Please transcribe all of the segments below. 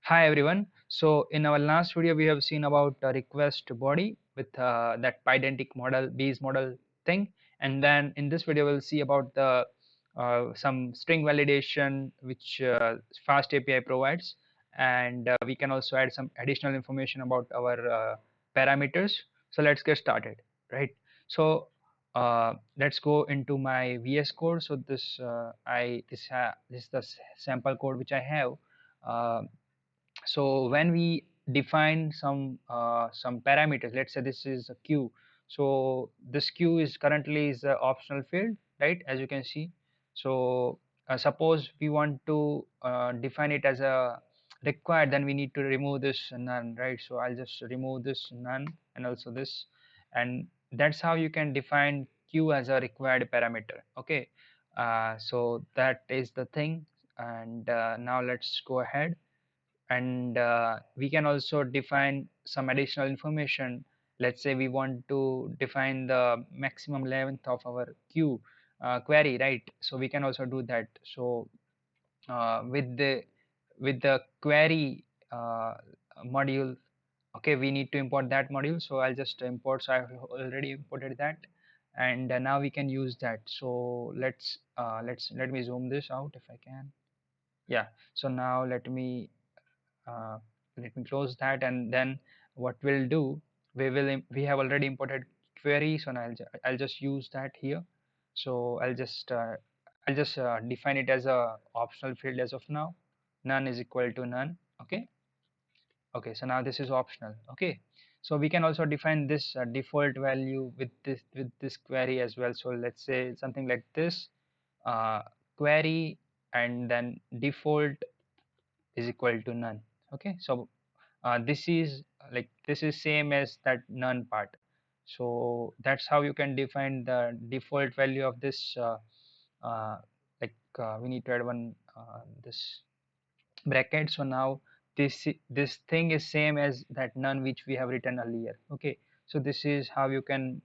Hi everyone. So in our last video, we have seen about request body with that pydantic model, bees model thing, and then in this video we'll see about the some string validation which FastAPI provides, and we can also add some additional information about our parameters. So let's get started, right? So let's go into my VS Code. So this is the sample code which I have. Uh, so when we define some parameters, let's say this is a queue. So this queue is currently is a optional field, right? As you can see. So suppose we want to define it as a required, then we need to remove this none, right? So I'll just remove this none and also this, and that's how you can define queue as a required parameter. Okay. So that is the thing, and now let's go ahead, and we can also define some additional information. Let's say we want to define the maximum length of our queue query, right? So we can also do that. So with the query module, okay, we need to import that module. So I'll just import. So I've already imported that, and now we can use that. So let me zoom this out if I can. Yeah. So now uh, let me close that, and then what we'll do, we have already imported query, so now I'll just use that here. So I'll just define it as a optional field as of now. None is equal to none. Okay. Okay, so now this is optional. Okay, so we can also define this default value with this query as well. So let's say something like this, uh, query, and then default is equal to none. Okay, so this is same as that none part. So that's how you can define the default value of this we need to add one this bracket. So now this thing is same as that none which we have written earlier. Okay, so this is how you can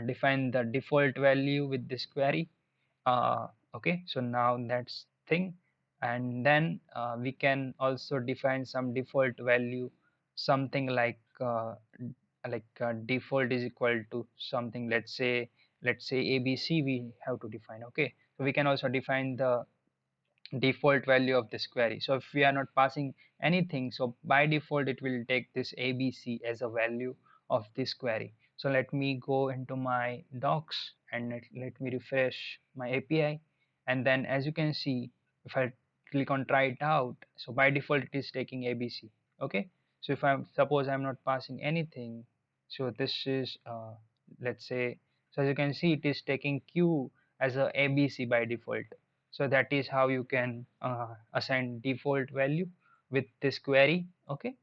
define the default value with this query. Okay, so now that's thing, and then we can also define some default value, something like default is equal to something. Let's say ABC we have to define. Okay, so we can also define the default value of this query. So if we are not passing anything, so by default it will take this ABC as a value of this query. So let me go into my docs, and let me refresh my API, and then as you can see, if I click on try it out, so by default it is taking ABC. Okay, so if I'm suppose I'm not passing anything, so this is let's say, so as you can see, it is taking Q as a ABC by default. So that is how you can assign default value with this query. Okay,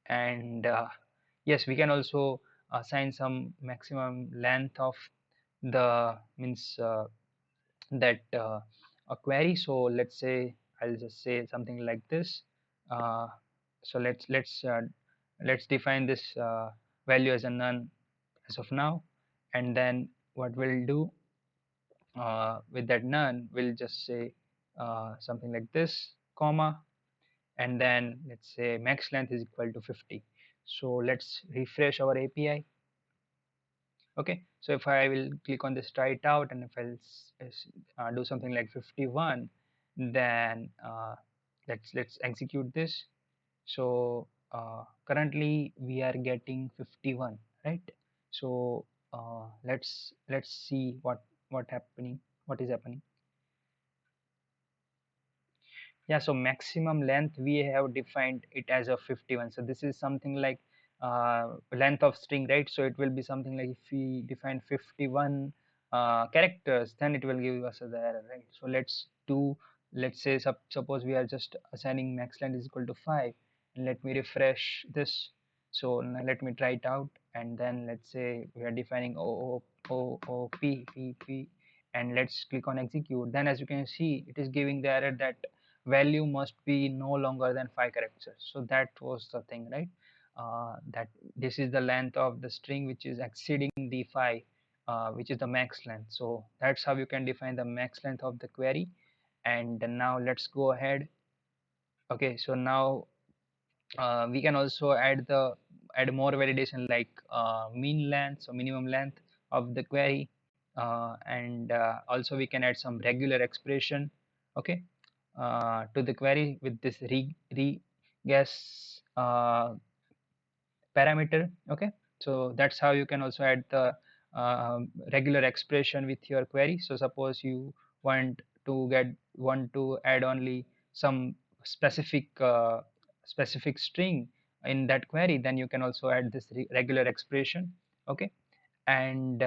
and yes, we can also assign some maximum length of the means that a query. So let's say I'll just say something like this. uh, so let's define this value as a none as of now, and then what we'll do with that none, we'll just say something like this, comma, and then let's say max length is equal to 50. So let's refresh our API. Okay, so if I will click on this try it out, and if I'll do something like 51, then let's execute this. So currently we are getting 51, right? So let's see what is happening. Yeah, so maximum length we have defined it as a 51. So this is something like length of string, right? So it will be something like if we define 51 characters, then it will give us the error, right? So let's say suppose we are just assigning max length is equal to 5, and let me refresh this. So now let me try it out, and then let's say we are defining p, and let's click on execute. Then as you can see, it is giving the error that value must be no longer than 5 characters. So that was the thing, right? That this is the length of the string which is exceeding the 5, which is the max length. So that's how you can define the max length of the query. And now let's go ahead Okay, so now we can also add more validation like mean length, so minimum length of the query, and also we can add some regular expression, okay, to the query with this re guess parameter. Okay, so that's how you can also add the regular expression with your query. So suppose you want to add only some specific specific string in that query, then you can also add this regular expression. Okay, and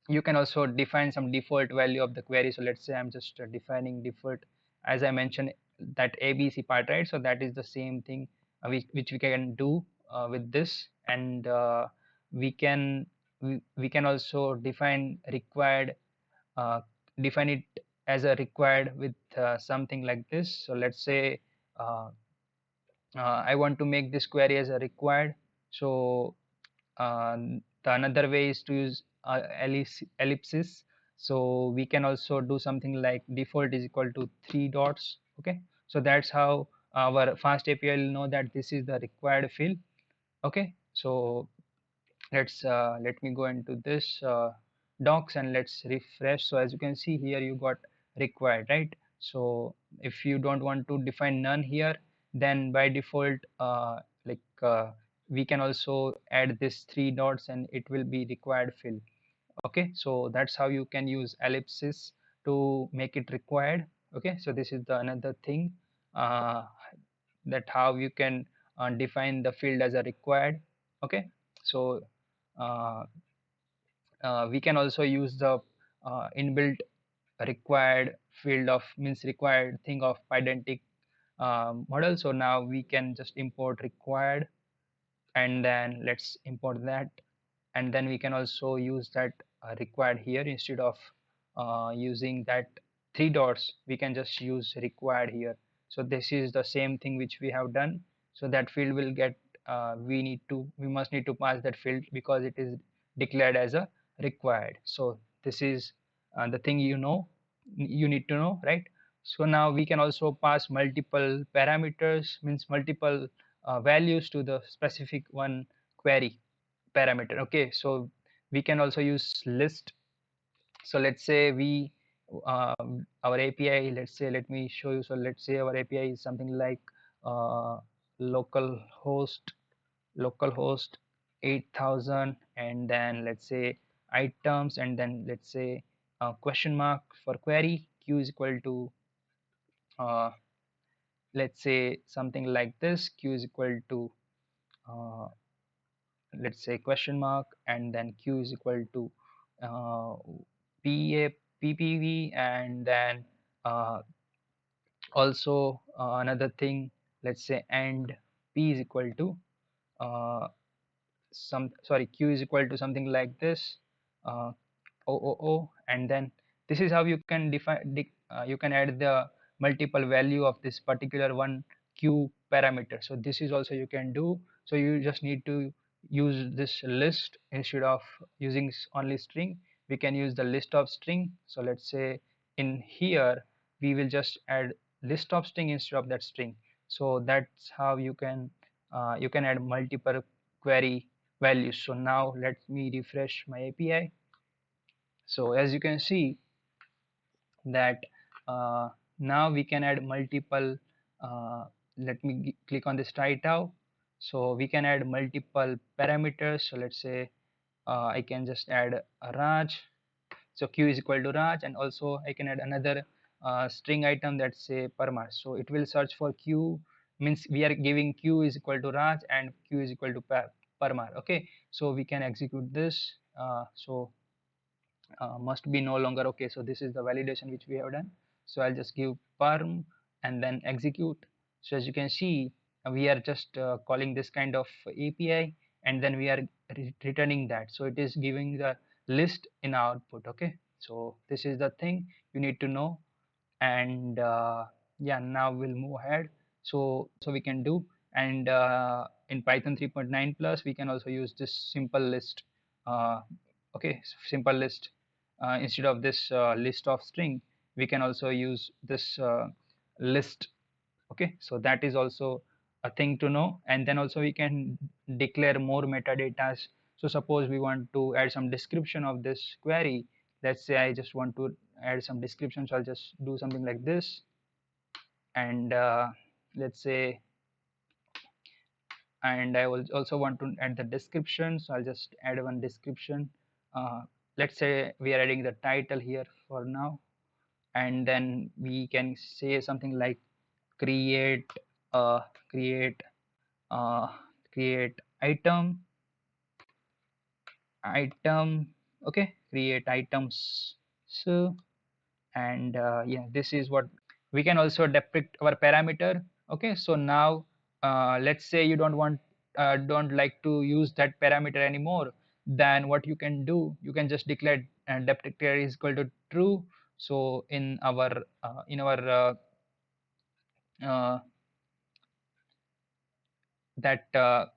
you can also define some default value of the query. So let's say I'm just defining default, as I mentioned, that ABC part, right? So that is the same thing which we can do with this, and we can also uh, define it as a required with something like this. So let's say uh, I want to make this query as a required. So the another way is to use ellipsis. So we can also do something like default is equal to three dots. Okay, so that's how our fast API will know that this is the required field. Okay, so let me go into this docs and let's refresh. So as you can see here, you got required, right? So if you don't want to define none here, then by default we can also add this three dots and it will be required field. Okay, so that's how you can use ellipsis to make it required. Okay, so this is the another thing, uh, that how you can define the field as a required. Okay, so uh, we can also use the inbuilt required field of means required thing of Pydantic model. So now we can just import required, and then let's import that, and then we can also use that required here. Instead of using that three dots, we can just use required here. So this is the same thing which we have done. So that field will get we must need to pass that field because it is declared as a required. So this is the thing, you need to know, right? So now we can also pass multiple parameters, means multiple values to the specific one query parameter. Okay, so we can also use list. So let's say our API, let's say, let me show you. So let's say our API is something like uh, localhost localhost 8000, and then let's say items, and then let's say question mark for query q is equal to uh, let's say something like this. Q is equal to uh, let's say question mark, and then q is equal to uh, pa ppv, and then uh, also another thing, let's say, and p is equal to q is equal to something like this, uh, and then this is how you can you can add the multiple value of this particular one q parameter. So this is also you can do. So you just need to use this list. Instead of using only string, we can use the list of string. So let's say in here we will just add list of string instead of that string. So that's how you can add multiple query values. So now let me refresh my API. So as you can see that now we can add multiple let me click on this try now. So we can add multiple parameters. So let's say I can just add a Raj. So q is equal to Raj, and also I can add another string item, that's say Parmar. So it will search for q, means we are giving q is equal to Raj and q is equal to Parmar. Okay, so we can execute this. So must be no longer. Okay, so this is the validation which we have done. So I'll just give perm and then execute. So as you can see, we are just calling this kind of API, and then we are returning that. So it is giving the list in output. Okay, so this is the thing you need to know. And yeah, now we'll move ahead. So we can do, and in Python 3.9 plus we can also use this simple list. Okay, simple list. Instead of this list of string, we can also use this list. Okay, so that is also a thing to know. And then also we can declare more metadata. So suppose we want to add some description of this query. Let's say I just want to add some description, so I'll just do something like this. And let's say, and I will also want to add the description, so I'll just add one description. uh, let's say we are adding the title here for now. And then we can say something like create uh, create uh, create item. Okay, create items. So, and yeah, this is what we can also depict our parameter. Okay, so now let's say you don't like to use that parameter anymore. Then what you can do, you can just declare depictor is equal to true. So in our uh, that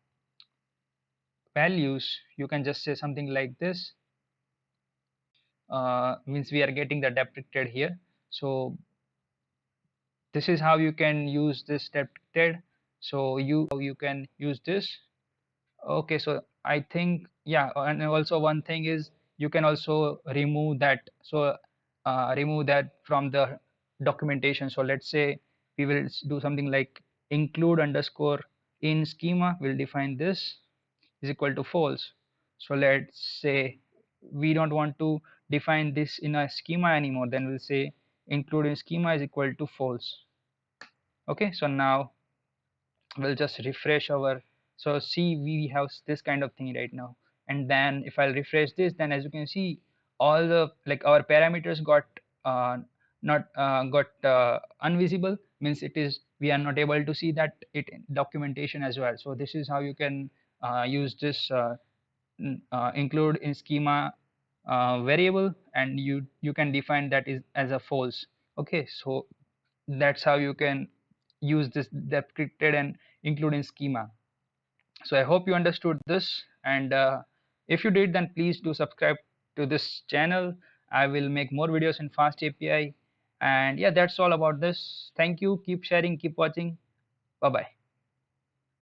values, you can just say something like this. Means we are getting the depicted here. So this is how you can use this depicted. So you can use this. Okay, so I think, yeah, and also one thing is you can also remove that. So remove that from the documentation. So let's say we will do something like include underscore in schema will define this is equal to false. So let's say we don't want to define this in a schema anymore, then we'll say include in schema is equal to false. Okay, so now we'll just refresh our, so see we have this kind of thing right now. And then if I'll refresh this, then as you can see, all the like our parameters got not got unvisible, means it is we are not able to see that it documentation as well. So this is how you can use this include in schema variable, and you can define that is as a false. Okay, so that's how you can use this decrypted and include in schema. So I hope you understood this, and if you did, then please do subscribe to this channel. I will make more videos in fast API. And yeah, that's all about this. Thank you, keep sharing, keep watching. Bye bye.